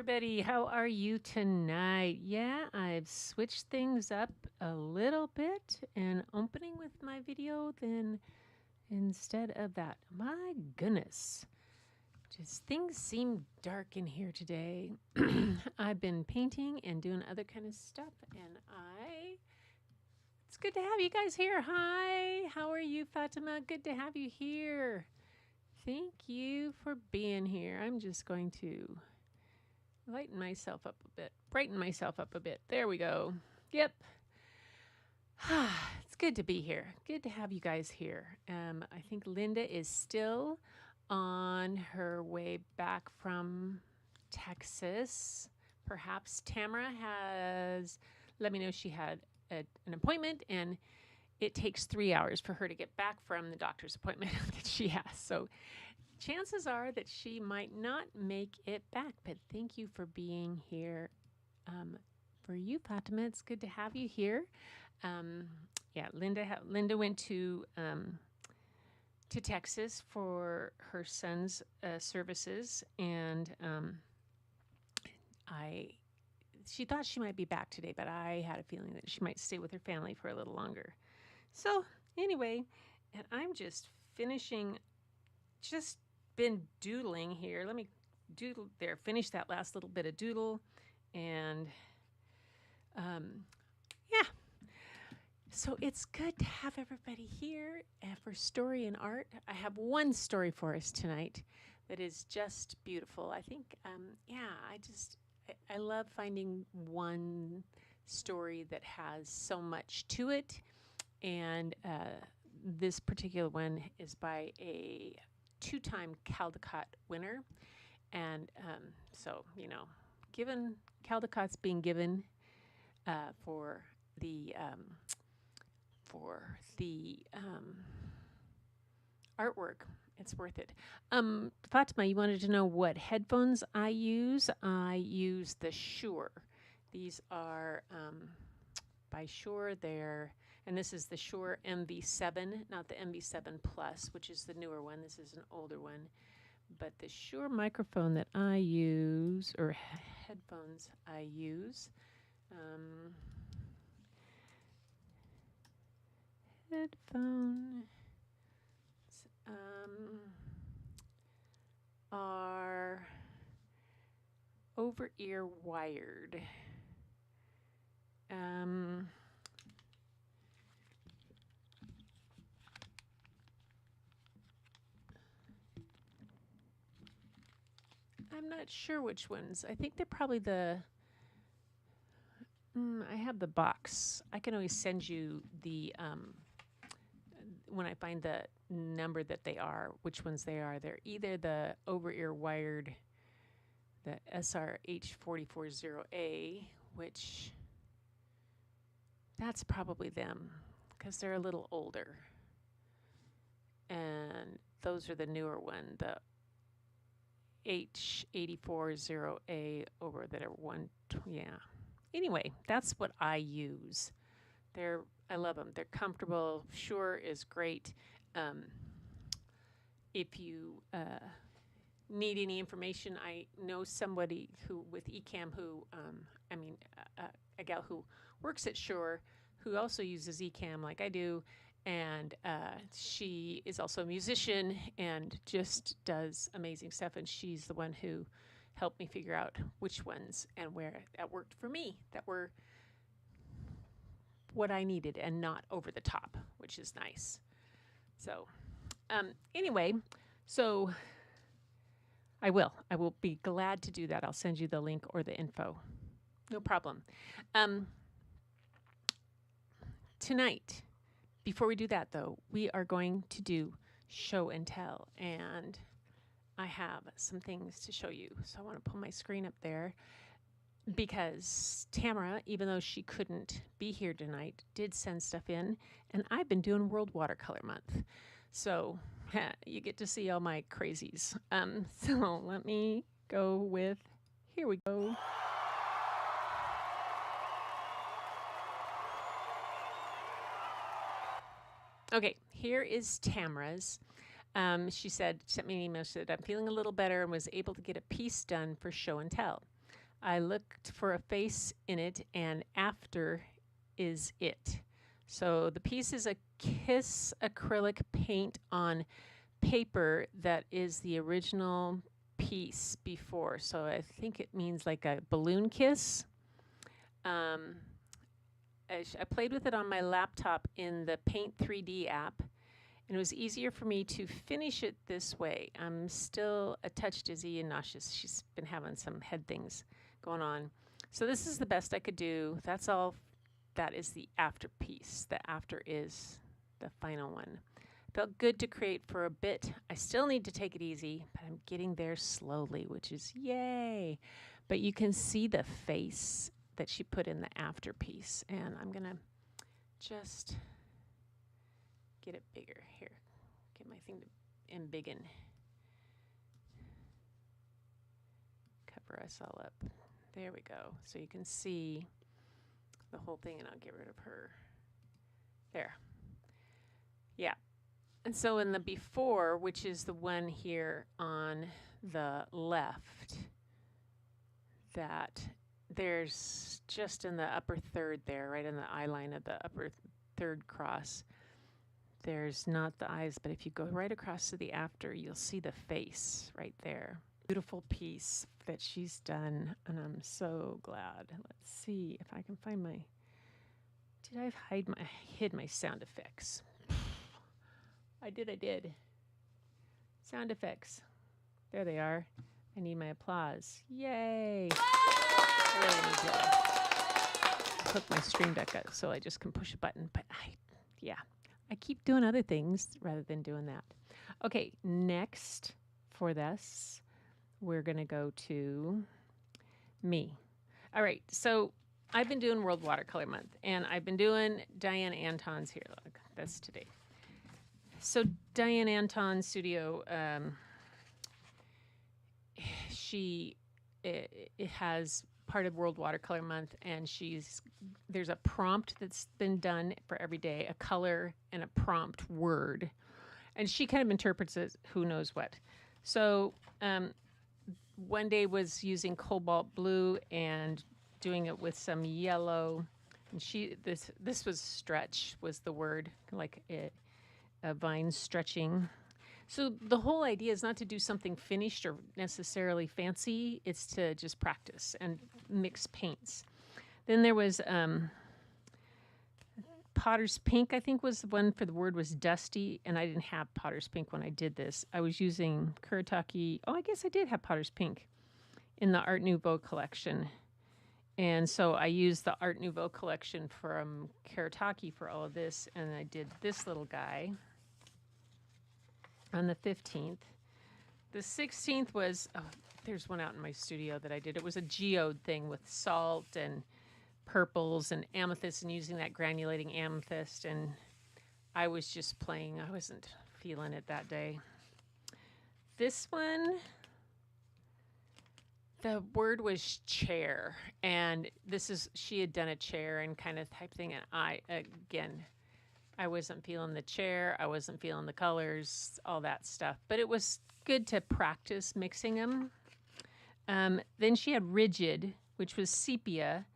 everybody. How are you tonight? Yeah, I've switched things up a little bit and opening with my video then instead of that. My goodness. Just things seem dark in here today. I've been painting and doing other kind of stuff and it's good to have you guys here. Hi. How are you, Fatima? Good to have you here. Thank you for being here. I'm just going to lighten myself up a bit, brighten myself up a bit. There we go. Yep. It's good to be here. Good to have you guys here. I think Linda is still on her way back from Texas. Perhaps Tamara has let me know she had an appointment and it takes 3 hours for her to get back from the doctor's appointment that she has. So chances are that she might not make it back, but thank you for being here. For you, Fatima, it's good to have you here. Yeah, Linda went to Texas for her son's services, and she thought she might be back today, but I had a feeling that she might stay with her family for a little longer. So anyway, and I'm just finishing, just been doodling here. Let me doodle there, finish that last little bit of doodle. And yeah, so it's good to have everybody here for Story and Art. I have one story for us tonight that is just beautiful. I think, I love finding one story that has so much to it. And this particular one is by a two-time Caldecott winner. And so, given Caldecott's being given for the artwork, it's worth it. Fatima, you wanted to know what headphones I use. I use the Shure. These are by Shure. And this is the Shure MV7, not the MV7 Plus, which is the newer one. This is an older one. But the Shure microphone that I use, or headphones I use, are over-ear wired. I'm not sure which ones. I think they're probably I have the box. I can always send you the, when I find the number that they are, which ones they are. They're either the over-ear wired, the SRH440A, which that's probably them because they're a little older. And those are the newer one, the H840A over that are Anyway, that's what I use. I love them. They're comfortable. Shure is great. If you need any information, I know somebody with Ecamm a gal who works at Shure who also uses Ecamm like I do. And she is also a musician and just does amazing stuff. And she's the one who helped me figure out which ones and where that worked for me, that were what I needed and not over the top, which is nice. So anyway, so I will be glad to do that. I'll send you the link or the info. No problem. Tonight, before we do that, though, we are going to do show and tell, and I have some things to show you. So I want to pull my screen up there because Tamara, even though she couldn't be here tonight, did send stuff in, and I've been doing World Watercolor Month. So you get to see all my crazies. So let me go with, here we go. Okay, here is Tamara's. She sent me an email, she said, I'm feeling a little better and was able to get a piece done for show and tell. I looked for a face in it, and after is it. So the piece is a Kiss acrylic paint on paper that is the original piece before. So I think it means like a balloon kiss. Um, I played with it on my laptop in the Paint 3D app, and it was easier for me to finish it this way. I'm still a touch dizzy and nauseous. She's been having some head things going on. So this is the best I could do. That's all. That is the after piece. The after is the final one. Felt good to create for a bit. I still need to take it easy, but I'm getting there slowly, which is yay. But you can see the face that she put in the after piece, and I'm gonna just get it bigger here. Get my thing to embiggen. Cover us all up. There we go. So you can see the whole thing, and I'll get rid of her. There. Yeah. And so in the before, which is the one here on the left, that there's just in the upper third there, right in the eye line of the upper third cross, there's not the eyes, but if you go right across to the after, you'll see the face right there. Beautiful piece that she's done, and I'm so glad. Let's see if I can find my, did I hid my sound effects? I did. Sound effects. There they are. I need my applause. Yay! I really need to hook my stream deck up so I just can push a button. But I keep doing other things rather than doing that. Okay, next for this, we're going to go to me. All right, so I've been doing World Watercolor Month, and I've been doing Diane Anton's here. Look, that's today. So Diane Anton's studio, it has part of World Watercolor Month, and there's a prompt that's been done for every day, a color and a prompt word, and she kind of interprets it who knows what. So one day was using cobalt blue and doing it with some yellow, and this was stretch was the word, like a vine stretching. So the whole idea is not to do something finished or necessarily fancy. It's to just practice and mix paints. Then there was Potter's Pink, I think was the one for the word was dusty, and I didn't have Potter's Pink when I did this. I was using Kuretake. Oh, I guess I did have Potter's Pink in the Art Nouveau collection. And so I used the Art Nouveau collection from Kuretake for all of this, and I did this little guy on the 15th. The 16th was, there's one out in my studio that I did. It was a geode thing with salt and purples and amethyst and using that granulating amethyst. And I was just playing. I wasn't feeling it that day. This one, the word was chair. And she had done a chair and kind of type thing. And I wasn't feeling the chair. I wasn't feeling the colors, all that stuff. But it was good to practice mixing them. Then she had rigid, which was sepia.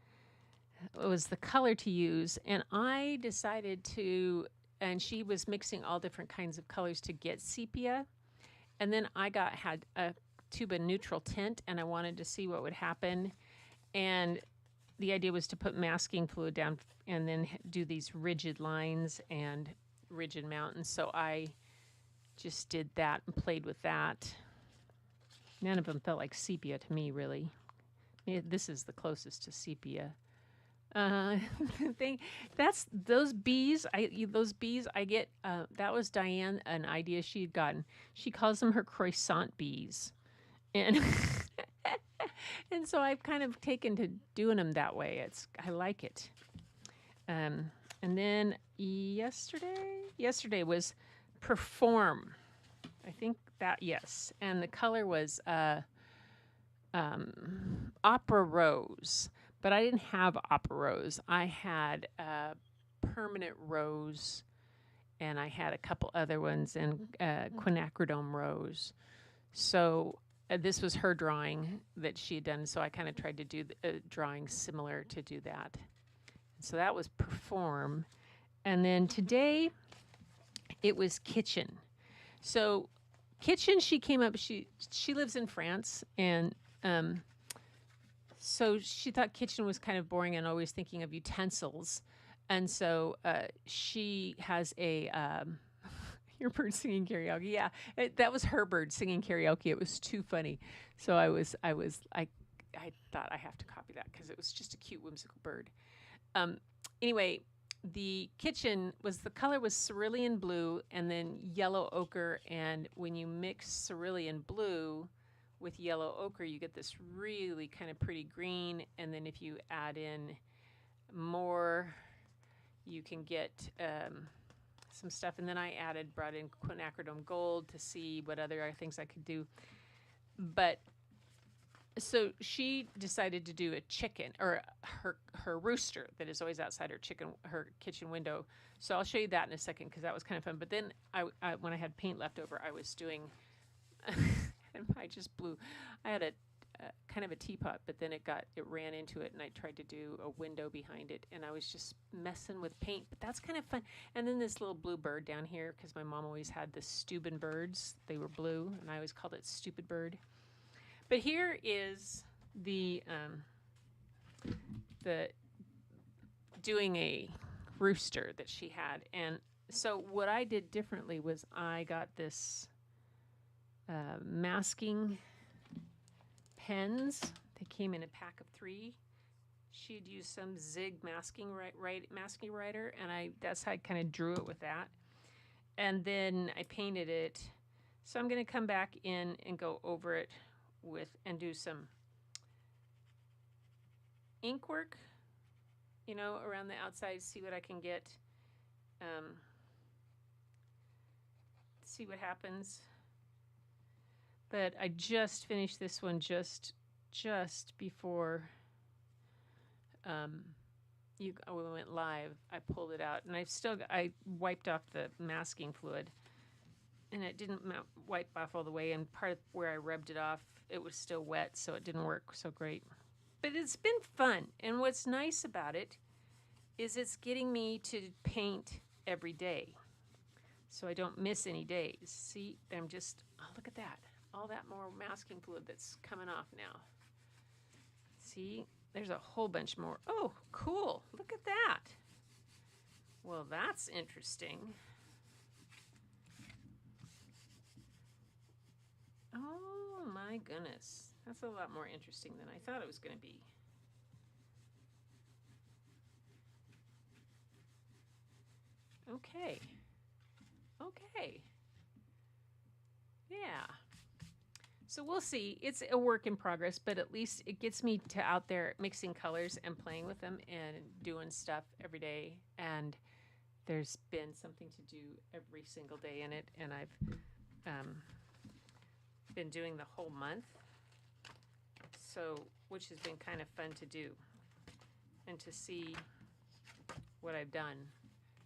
It was the color to use. And I decided and she was mixing all different kinds of colors to get sepia. And then I had a tube of neutral tint, and I wanted to see what would happen. And the idea was to put masking fluid down and then do these rigid lines and rigid mountains. So I just did that and played with that. None of them felt like sepia to me, really. This is the closest to sepia. Those bees I get. That was Diane, an idea she had gotten. She calls them her croissant bees, and and so I've kind of taken to doing them that way. I like it. And then yesterday was perform. I think that, yes. And the color was opera rose, but I didn't have opera rose. I had permanent rose, and I had a couple other ones, and quinacridone rose. So this was her drawing that she had done, so I kind of tried to do a drawing similar to do that. So that was perform. And then today it was kitchen. So kitchen, she came up, she lives in France, and so she thought kitchen was kind of boring and always thinking of utensils. And so she has a your bird singing karaoke. Yeah, that was her bird singing karaoke. It was too funny. So I thought I have to copy that because it was just a cute whimsical bird. Anyway, the kitchen the color was cerulean blue and then yellow ochre. And when you mix cerulean blue with yellow ochre, you get this really kind of pretty green. And then if you add in more, you can get some stuff. And then I brought in quinacridone gold to see what other things I could do. But so she decided to do a chicken, or her rooster that is always outside her kitchen window. So I'll show you that in a second because that was kind of fun. But then I when I had paint left over, I was doing, and I just blew. I had a kind of a teapot, but then it ran into it, and I tried to do a window behind it, and I was just messing with paint. But that's kind of fun. And then this little blue bird down here, because my mom always had the Steuben birds. They were blue, and I always called it Stupid Bird. But here is the doing a rooster that she had. And so what I did differently was I got this masking pens. They came in a pack of 3. She'd used some Zig masking writer, and that's how I kind of drew it with that. And then I painted it. So I'm going to come back in and go over it and do some ink work, around the outside, see what I can get, see what happens. But I just finished this one just before we went live. I pulled it out, and I wiped off the masking fluid, and it didn't wipe off all the way, and part of where I rubbed it off, it was still wet, so it didn't work so great. But it's been fun, and what's nice about it is it's getting me to paint every day, so I don't miss any days. See, look at that. All that more masking fluid that's coming off now. See, there's a whole bunch more. Oh, cool. Look at that. Well, that's interesting. Oh my goodness. That's a lot more interesting than I thought it was going to be. Okay. Yeah. So we'll see. It's a work in progress, but at least it gets me to out there mixing colors and playing with them and doing stuff every day. And there's been something to do every single day in it. And I've been doing the whole month, which has been kind of fun to do and to see what I've done.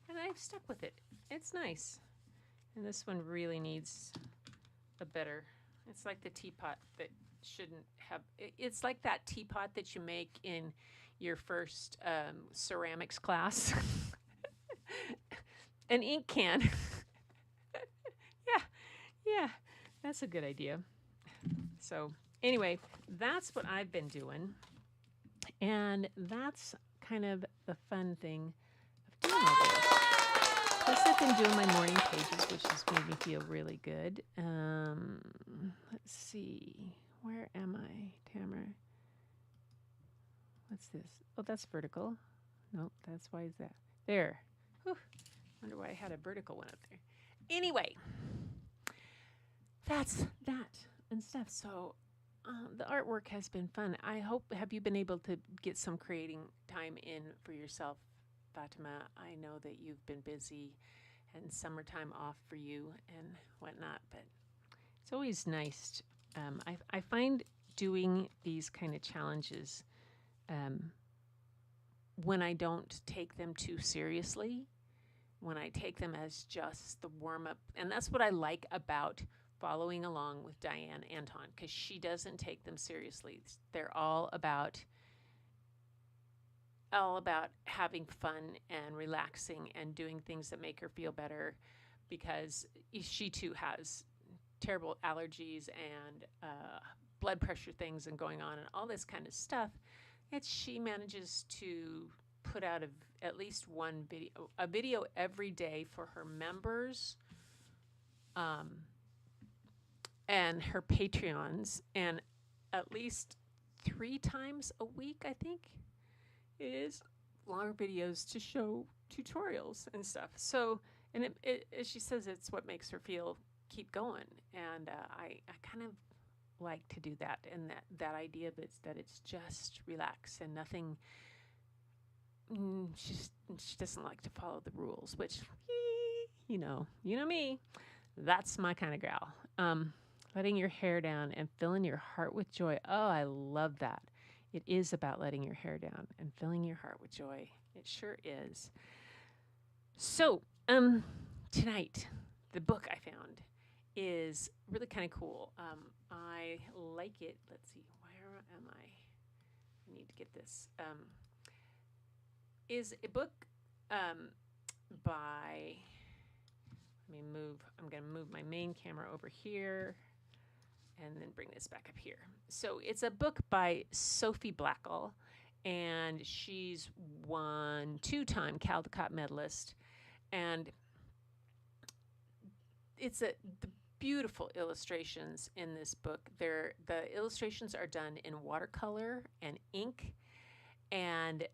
And I've stuck with it. It's nice. And this one really needs a better. It's like the teapot that shouldn't have. It's like that teapot that you make in your first ceramics class. An ink can. Yeah, that's a good idea. So anyway, that's what I've been doing. And that's kind of the fun thing of doing all this. Plus, I've been doing my morning pages, which has made me feel really good. Let's see. Where am I, Tamara? What's this? Oh, that's vertical. Nope, why is that? There. Whew. Wonder why I had a vertical one up there. Anyway, that's that and stuff. So the artwork has been fun. Have you been able to get some creating time in for yourself, Fatima? I know that you've been busy and summertime off for you and whatnot, but it's always nice. I find doing these kind of challenges when I don't take them too seriously, when I take them as just the warm-up, and that's what I like about following along with Diane Anton because she doesn't take them seriously. They're all about having fun and relaxing and doing things that make her feel better because she too has terrible allergies and blood pressure things and going on and all this kind of stuff. And she manages to put out at least one video, a video every day for her members and her Patreons, and at least 3 times a week, I think it is, longer videos to show tutorials and stuff. So, and as she says, it's what makes her feel keep going. And I kind of like to do that, and that idea that it's just relax and nothing. She doesn't like to follow the rules, which you know me. That's my kind of gal. Letting your hair down and filling your heart with joy. Oh, I love that. It is about letting your hair down and filling your heart with joy. It sure is. So, tonight, the book I found is really kind of cool. I like it. Let's see, where am I? I need to get this. Is a book by, I'm going to move my main camera over here and then bring this back up here. So it's a book by Sophie Blackall, and she's won 2-time Caldecott medalist. And it's the beautiful illustrations in this book. The illustrations are done in watercolor and ink, and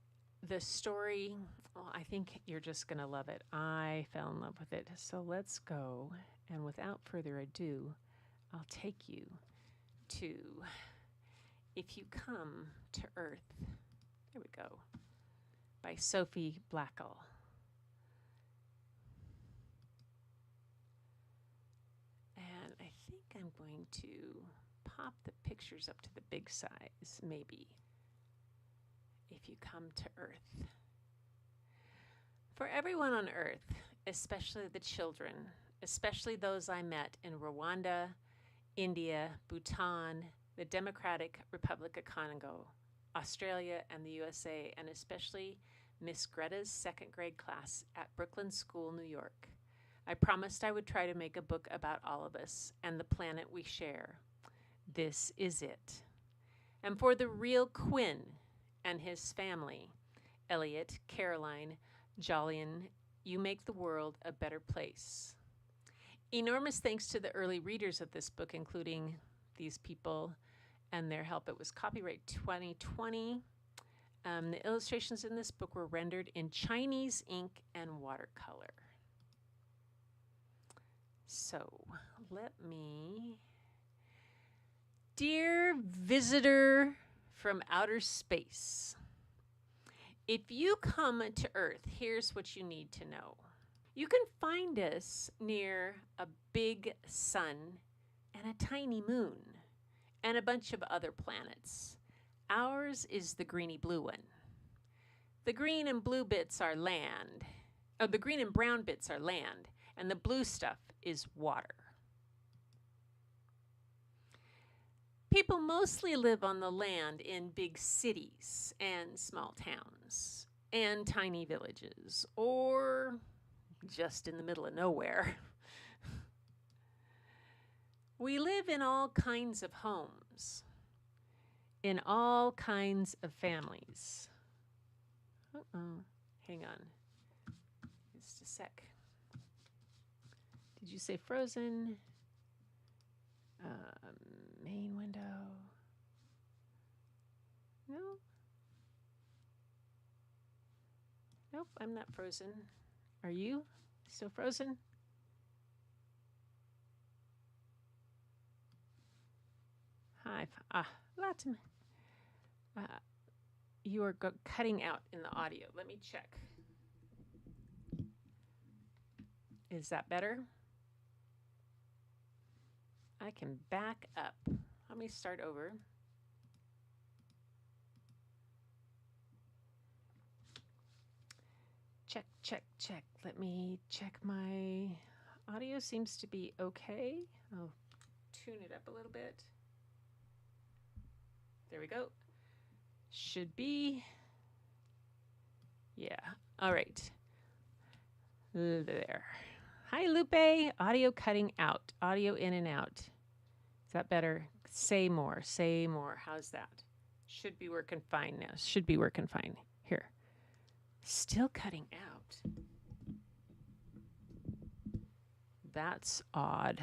the story, well, I think you're just going to love it. I fell in love with it. So let's go, and without further ado, I'll take you to If You Come to Earth. There we go. By Sophie Blackall. And I think I'm going to pop the pictures up to the big size, maybe. If you come to Earth. For everyone on Earth, especially the children, especially those I met in Rwanda, India, Bhutan, the Democratic Republic of Congo, Australia, and the USA, and especially Miss Greta's 2nd grade class at Brooklyn School, New York. I promised I would try to make a book about all of us and the planet we share. This is it. And for the real Quinn and his family, Elliot, Caroline, Jolyon, you make the world a better place. Enormous thanks to the early readers of this book, including these people and their help. It was copyright 2020. The illustrations in this book were rendered in Chinese ink and watercolor. So let me... Dear visitor from outer space, if you come to Earth, here's what you need to know. You can find us near a big sun and a tiny moon and a bunch of other planets. Ours is the greeny blue one. The green and blue bits are land. Oh, the green and brown bits are land, and the blue stuff is water. People mostly live on the land in big cities and small towns and tiny villages, or just in the middle of nowhere. We live in all kinds of homes, in all kinds of families. Hang on, just a sec. Did you say frozen? Main window. No? Nope, I'm not frozen. Are you still frozen? Hi. Latin. You are cutting out in the audio. Let me check. Is that better? I can back up. Let me start over. Check, check, check. Let me check my audio. Seems to be okay. Oh, tune it up a little bit. There we go. Should be. Yeah. All right. There. Hi, Lupe. Audio cutting out. Audio in and out. Is that better? Say more. Say more. How's that? Should be working fine now. Should be working fine. Here. Still cutting out. That's odd.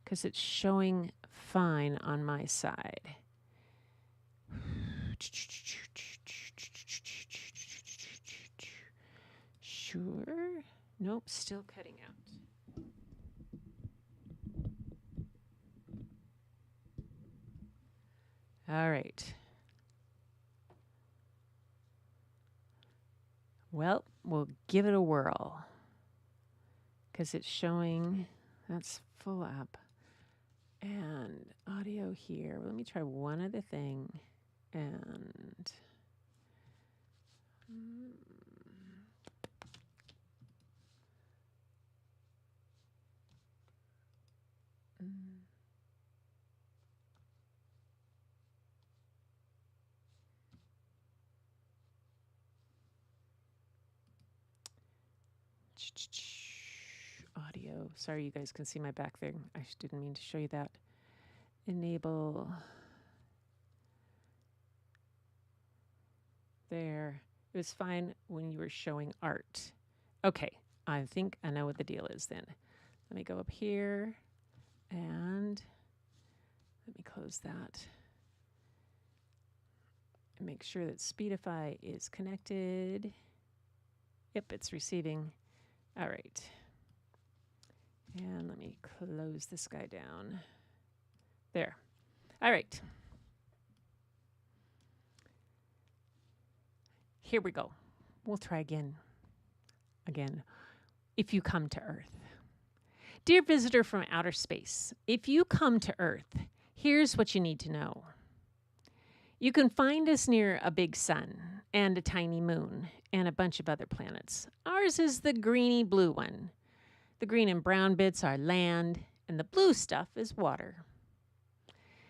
Because it's showing fine on my side. Sure. Nope, still cutting out. All right. Well, we'll give it a whirl because it's showing that's full up. And audio here. Let me try one other thing. And audio. Sorry, you guys can see my back there. I didn't mean to show you that. Enable. There. It was fine when you were showing art. Okay, I think I know what the deal is then. Let me go up here and let me close that. And make sure that Speedify is connected. Yep, it's receiving. All right. And let me close this guy down. There. All right. Here we go. We'll try again. If you come to Earth. Dear visitor from outer space, if you come to Earth, here's what you need to know. You can find us near a big sun and a tiny moon and a bunch of other planets. Ours is the greeny blue one. The green and brown bits are land, and the blue stuff is water.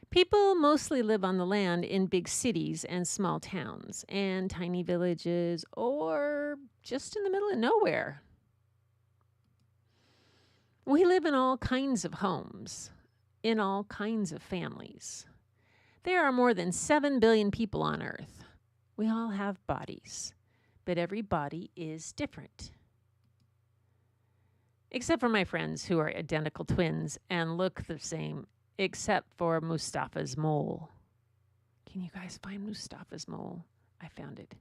People mostly live on the land in big cities and small towns and tiny villages or just in the middle of nowhere. We live in all kinds of homes, in all kinds of families. There are more than 7 billion people on Earth. We all have bodies, but every body is different. Except for my friends who are identical twins and look the same, except for Mustafa's mole. Can you guys find Mustafa's mole? I found it.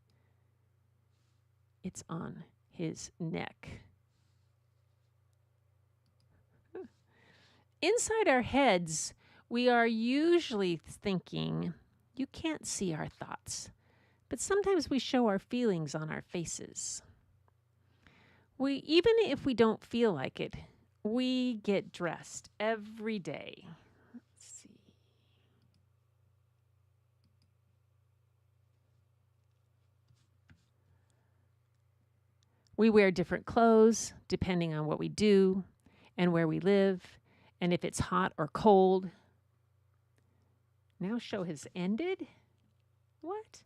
It's on his neck. Inside our heads, we are usually thinking, you can't see our thoughts, but sometimes we show our feelings on our faces. Even if we don't feel like it, we get dressed every day. Let's see. We wear different clothes depending on what we do and where we live and if it's hot or cold. Now show has ended? What?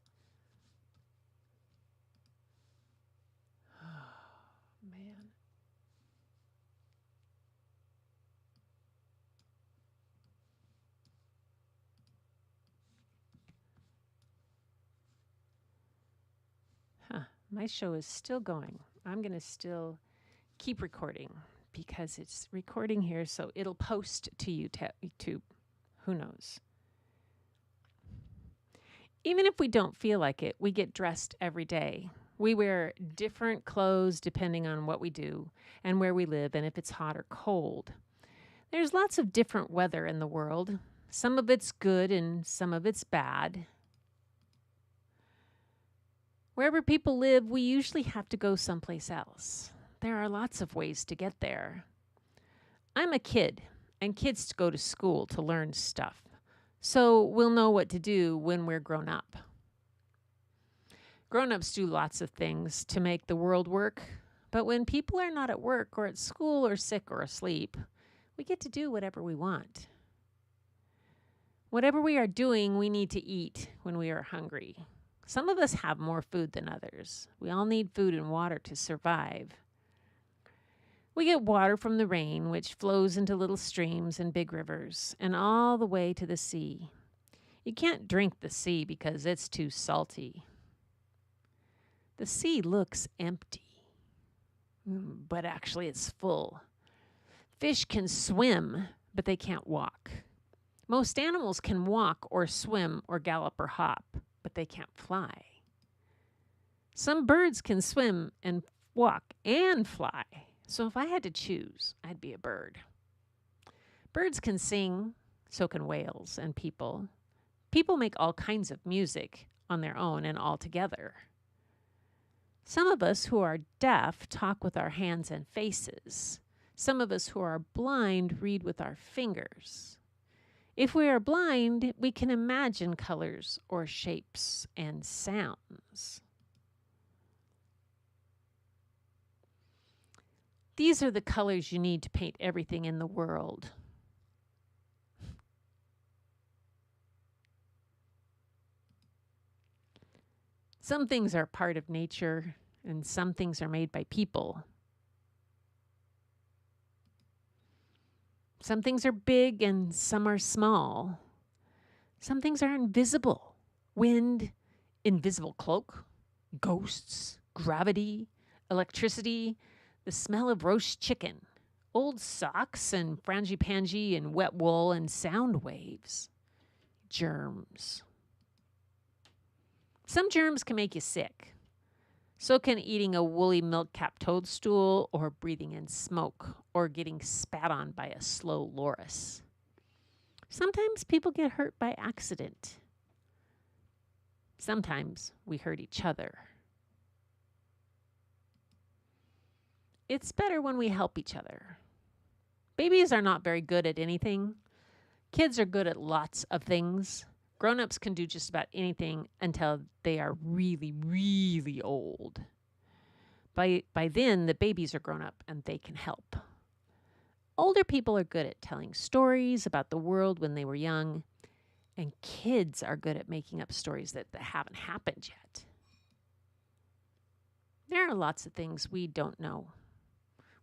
Oh, man. My show is still going. I'm going to still keep recording because it's recording here, so it'll post to YouTube. Who knows? Even if we don't feel like it, we get dressed every day. We wear different clothes depending on what we do and where we live and if it's hot or cold. There's lots of different weather in the world. Some of it's good and some of it's bad. Wherever people live, we usually have to go someplace else. There are lots of ways to get there. I'm a kid, and kids go to school to learn stuff, so we'll know what to do when we're grown up. Grown-ups do lots of things to make the world work, but when people are not at work or at school or sick or asleep, we get to do whatever we want. Whatever we are doing, we need to eat when we are hungry. Some of us have more food than others. We all need food and water to survive. We get water from the rain, which flows into little streams and big rivers, and all the way to the sea. You can't drink the sea because it's too salty. The sea looks empty, but actually it's full. Fish can swim, but they can't walk. Most animals can walk or swim or gallop or hop, but they can't fly. Some birds can swim and walk and fly. So if I had to choose, I'd be a bird. Birds can sing, so can whales and people. People make all kinds of music on their own and all together. Some of us who are deaf talk with our hands and faces. Some of us who are blind read with our fingers. If we are blind, we can imagine colors or shapes and sounds. These are the colors you need to paint everything in the world. Some things are part of nature, and some things are made by people. Some things are big and some are small. Some things are invisible. Wind, invisible cloak, ghosts, gravity, electricity, the smell of roast chicken, old socks and frangipani and wet wool and sound waves, germs. Some germs can make you sick. So can eating a woolly milk-capped toadstool or breathing in smoke or getting spat on by a slow loris. Sometimes people get hurt by accident. Sometimes we hurt each other. It's better when we help each other. Babies are not very good at anything. Kids are good at lots of things. Grown-ups can do just about anything until they are really, really old. By then, the babies are grown up and they can help. Older people are good at telling stories about the world when they were young, and kids are good at making up stories that haven't happened yet. There are lots of things we don't know.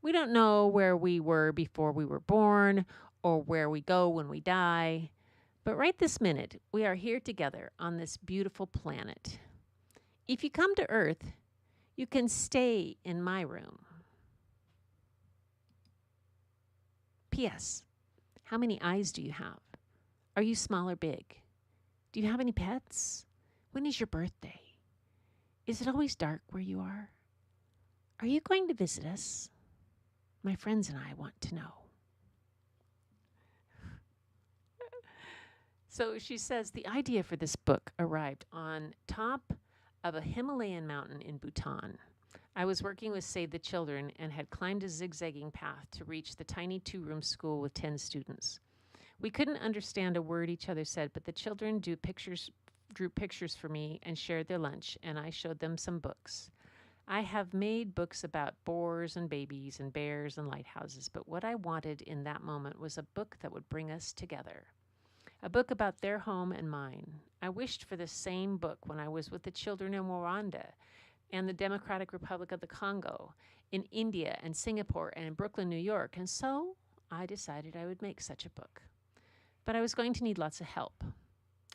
We don't know where we were before we were born or where we go when we die. But right this minute, we are here together on this beautiful planet. If you come to Earth, you can stay in my room. P.S. How many eyes do you have? Are you small or big? Do you have any pets? When is your birthday? Is it always dark where you are? Are you going to visit us? My friends and I want to know. So she says the idea for this book arrived on top of a Himalayan mountain in Bhutan. I was working with Save the Children and had climbed a zigzagging path to reach the tiny 2-room school with 10 students. We couldn't understand a word each other said, but the children drew pictures for me and shared their lunch, and I showed them some books. I have made books about boars and babies and bears and lighthouses, but what I wanted in that moment was a book that would bring us together. A book about their home and mine. I wished for the same book when I was with the children in Rwanda and the Democratic Republic of the Congo, in India and Singapore and in Brooklyn, New York, and so I decided I would make such a book. But I was going to need lots of help.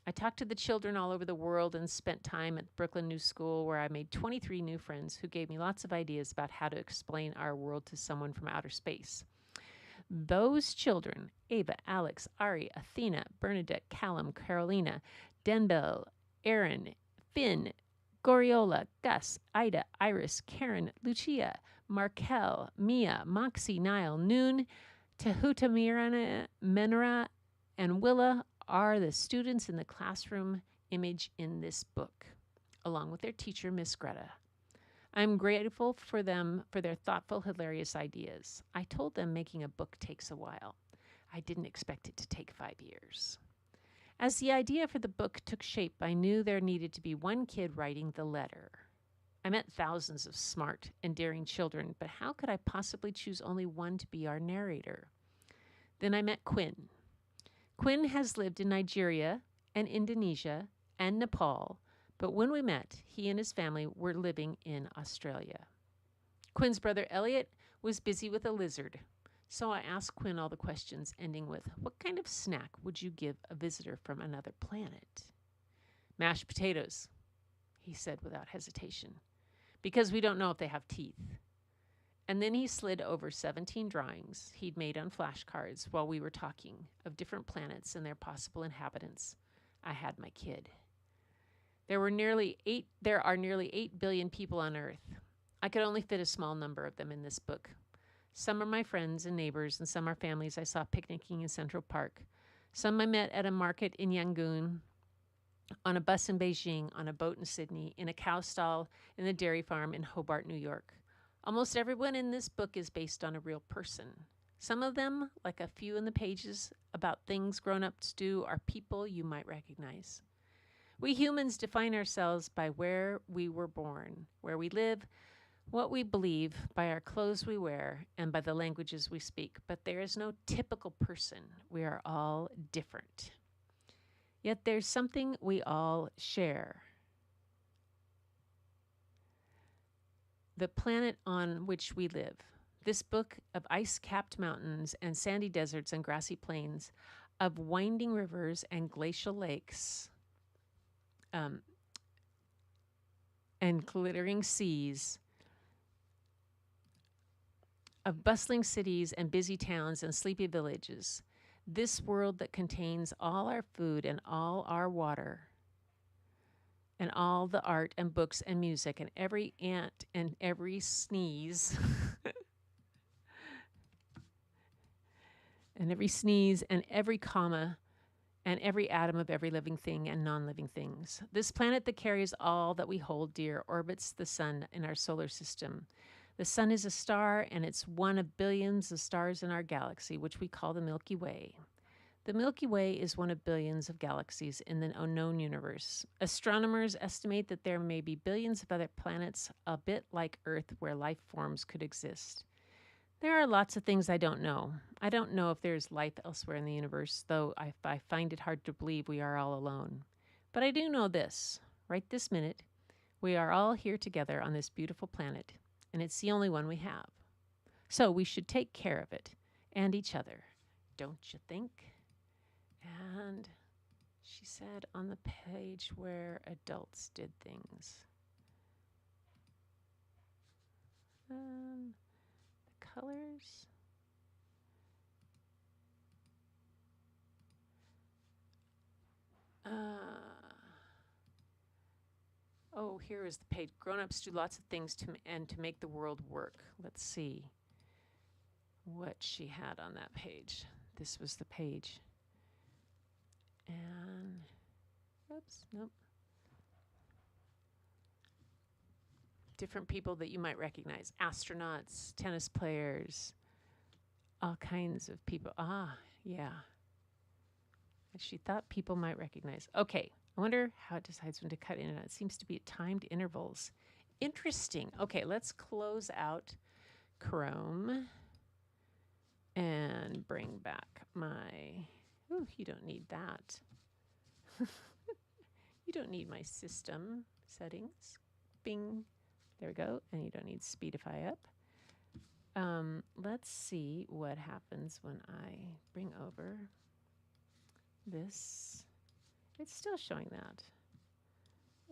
I talked to the children all over the world and spent time at Brooklyn New School where I made 23 new friends who gave me lots of ideas about how to explain our world to someone from outer space. Those children, Ava, Alex, Ari, Athena, Bernadette, Callum, Carolina, Denbel, Aaron, Finn, Goriola, Gus, Ida, Iris, Karen, Lucia, Markel, Mia, Moxie, Niall, Noon, Tehuta Mirana, Menra, and Willa are the students in the classroom image in this book, along with their teacher, Miss Greta. I'm grateful for them for their thoughtful, hilarious ideas. I told them making a book takes a while. I didn't expect it to take 5 years. As the idea for the book took shape, I knew there needed to be one kid writing the letter. I met thousands of smart and daring children, but how could I possibly choose only one to be our narrator? Then I met Quinn. Quinn has lived in Nigeria and Indonesia and Nepal, but when we met, he and his family were living in Australia. Quinn's brother Elliot was busy with a lizard, so I asked Quinn all the questions, ending with, "What kind of snack would you give a visitor from another planet?" "Mashed potatoes," he said without hesitation, "because we don't know if they have teeth." And then he slid over 17 drawings he'd made on flashcards while we were talking of different planets and their possible inhabitants. I had my kid. There are nearly 8 billion people on Earth. I could only fit a small number of them in this book. Some are my friends and neighbors, and some are families I saw picnicking in Central Park. Some I met at a market in Yangon, on a bus in Beijing, on a boat in Sydney, in a cow stall in the dairy farm in Hobart, New York. Almost everyone in this book is based on a real person. Some of them, like a few in the pages about things grown-ups do, are people you might recognize. We humans define ourselves by where we were born, where we live, what we believe, by our clothes we wear, and by the languages we speak. But there is no typical person. We are all different. Yet there's something we all share. The planet on which we live. This book of ice-capped mountains and sandy deserts and grassy plains, of winding rivers and glacial lakes, and glittering seas, of bustling cities and busy towns and sleepy villages. This world that contains all our food and all our water, and all the art and books and music and every ant and every sneeze and every comma and every atom of every living thing and non-living things. This planet that carries all that we hold dear orbits the sun in our solar system. The sun is a star, and it's one of billions of stars in our galaxy, which we call the Milky Way. The Milky Way is one of billions of galaxies in the unknown universe. Astronomers estimate that there may be billions of other planets a bit like Earth where life forms could exist. There are lots of things I don't know. I don't know if there's life elsewhere in the universe, though I find it hard to believe we are all alone. But I do know this. Right this minute, we are all here together on this beautiful planet, and it's the only one we have. So we should take care of it and each other, don't you think? And she said on the page where adults did things. The colors. Oh, here is the page. Grown-ups do lots of things to make the world work. Let's see what she had on that page. This was the page. And, oops, nope. Different people that you might recognize. Astronauts, tennis players, all kinds of people. Ah, yeah. And she thought people might recognize. Okay, I wonder how it decides when to cut in and out. It seems to be at timed intervals. Interesting. Okay, let's close out Chrome and bring back my... Ooh, you don't need that. You don't need my system settings. Bing. There we go. And you don't need Speedify up. Let's see what happens when I bring over this. It's still showing that.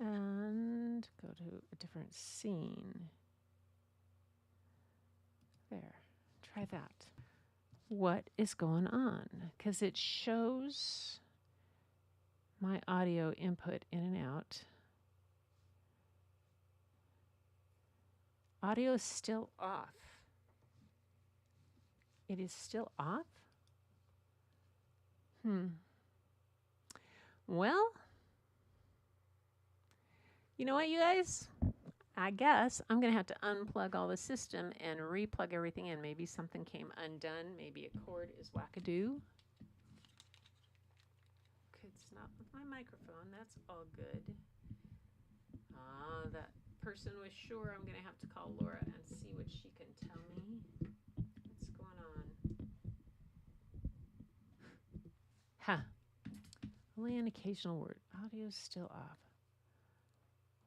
And go to a different scene. There. Try that. What is going on? Because it shows my audio input in and out. Audio is still off. It is still off? Well, you know what, you guys? I guess I'm going to have to unplug all the system and replug everything in. Maybe something came undone. Maybe a cord is wackadoo. It's not with my microphone. That's all good. That person was sure I'm going to have to call Laura and see what she can tell me. What's going on? Huh. Only an occasional word. Audio is still off.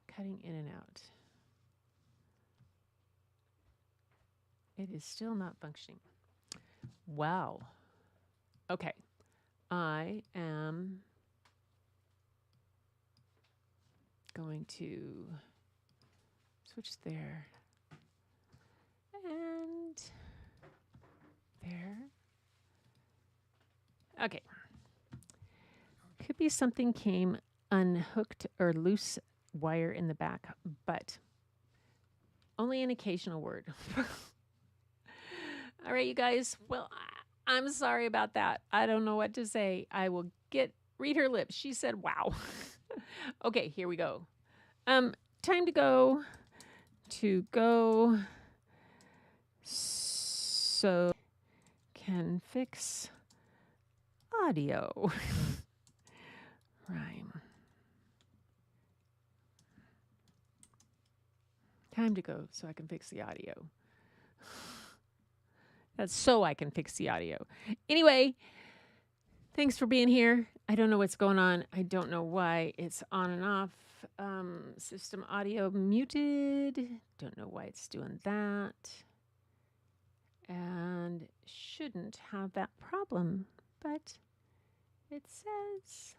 Cutting in and out. It is still not functioning. Wow. Okay. I am going to switch there and there. Okay. Could be something came unhooked or loose wire in the back, but only an occasional word. All right, you guys. Well, I'm sorry about that. I don't know what to say. I will read her lips. She said, wow. Okay, here we go. Time to go so can fix audio. Rhyme. Time to go so I can fix the audio. That's so I can fix the audio. Anyway, thanks for being here. I don't know what's going on. I don't know why it's on and off. System audio muted. Don't know why it's doing that. And shouldn't have that problem, but it says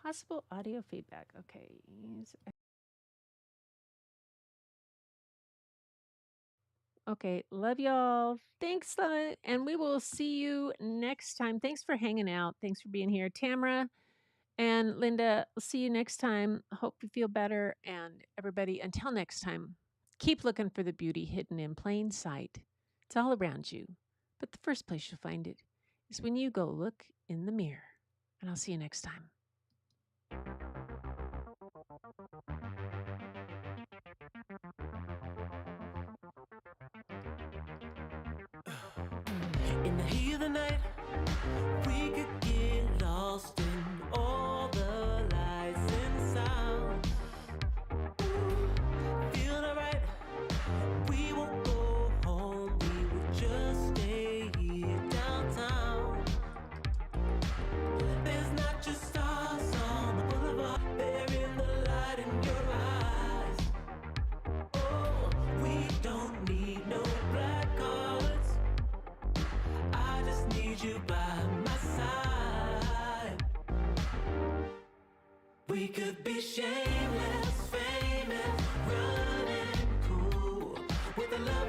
possible audio feedback. Okay. Okay, love y'all. Thanks, and we will see you next time. Thanks for hanging out. Thanks for being here. Tamara and Linda, we'll see you next time. Hope you feel better. And everybody, until next time, keep looking for the beauty hidden in plain sight. It's all around you. But the first place you'll find it is when you go look in the mirror. And I'll see you next time. In the heat of the night, we could get lost in all the lights and sounds. Feeling alright, we won't go home, we will just stay here downtown. There's not just stars on the boulevard, they're in the light in your eyes. Oh, we don't need no black cards, I just need you by my side. We could be shameless, famous, running cool with a love